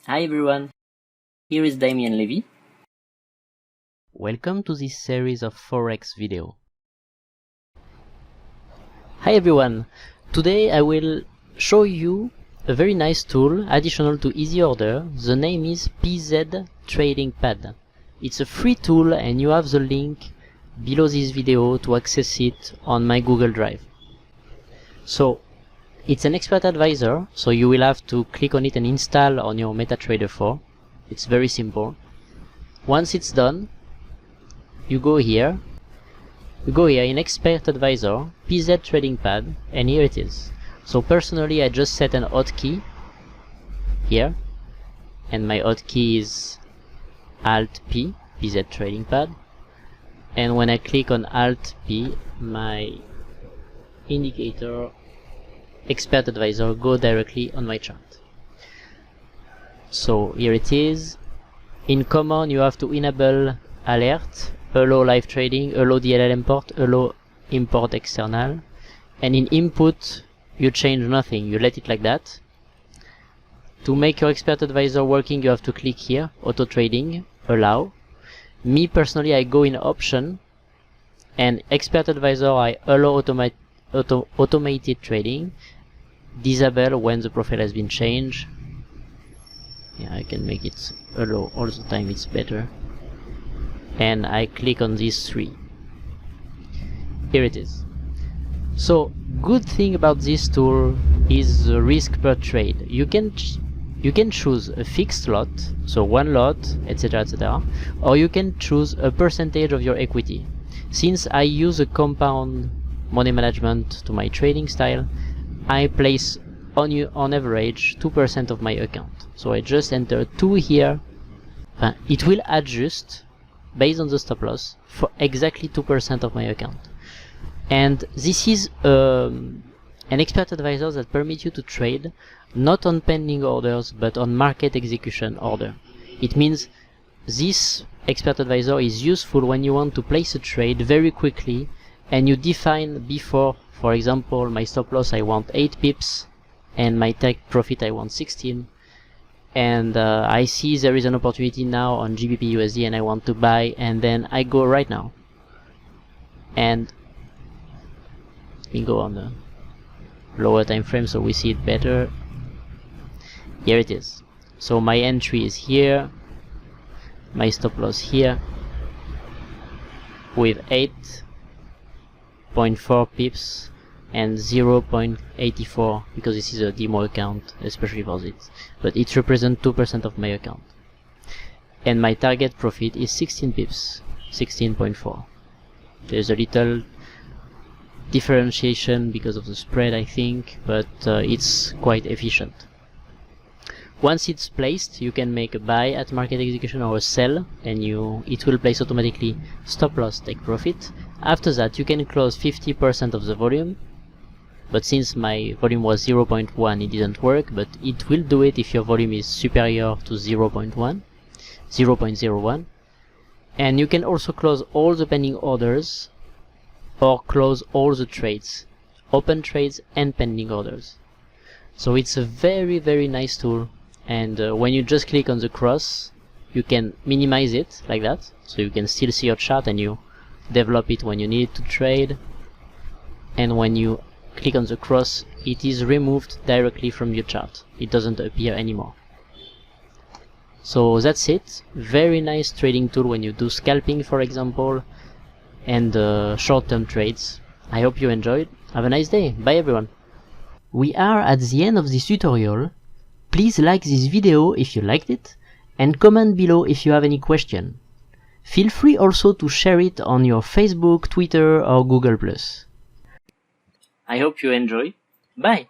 Hi everyone, here is Damien Levy. Welcome to this series of Forex video. Hi everyone, today I will show you a very nice tool additional to Easy Order. The name is PZ Trading Pad. It's a free tool and you have the link below this video to access it on my Google Drive. So it's an expert advisor, so you will have to click on it and install on your MetaTrader 4. It's very simple. Once it's done, you go here in Expert Advisor, PZ Trading Pad, and here it is. So personally I just set an hotkey here, and my hotkey is Alt P, PZ Trading Pad, and when I click on Alt P, my indicator Expert Advisor go directly on my chart. So here it is. In common you have to enable alert, allow live trading, allow DLL import, allow import external, and in input you change nothing, you let it like that. To make your Expert Advisor working you have to click here, auto trading, allow. Me personally I go in option, and Expert Advisor I allow automated trading, disable when the profile has been changed. Yeah, I can make it allow all the time, it's better. And I click on these three. Here it is. So good thing about this tool is the risk per trade. You can choose a fixed lot, so one lot, etc, etc, or you can choose a percentage of your equity. Since I use a compound money management to my trading style, I place on average 2% of my account. So I just enter 2 here. It will adjust based on the stop loss for exactly 2% of my account. And this is an Expert Advisor that permits you to trade not on pending orders but on market execution order. It means this Expert Advisor is useful when you want to place a trade very quickly and you define before, for example, my stop loss I want 8 pips and my take profit I want 16, and I see there is an opportunity now on GBP USD and I want to buy, and then I go right now and we go on the lower time frame so we see it better. Here it is. So my entry is here, my stop loss here with 8.4 pips and 0.84 because this is a demo account, especially for this, but it represents 2% of my account. And my target profit is 16 pips, 16.4. There's a little differentiation because of the spread I think, but it's quite efficient. Once it's placed you can make a buy at market execution or a sell, and it will place automatically stop loss take profit. After that you can close 50% of the volume, but since my volume was 0.1 it didn't work, but it will do it if your volume is superior to 0.01, and you can also close all the pending orders or close all the trades, open trades and pending orders. So it's a very nice tool, and when you just click on the cross you can minimize it like that, so you can still see your chart and you develop it when you need to trade, and when you click on the cross it is removed directly from your chart, it doesn't appear anymore. So that's it. Very nice trading tool when you do scalping, for example, and short-term trades. I hope you enjoyed. Have a nice day. Bye everyone. We are at the end of this tutorial. Please like this video if you liked it and comment below if you have any question. Feel free also to share it on your Facebook, Twitter or Google+. I hope you enjoy. Bye!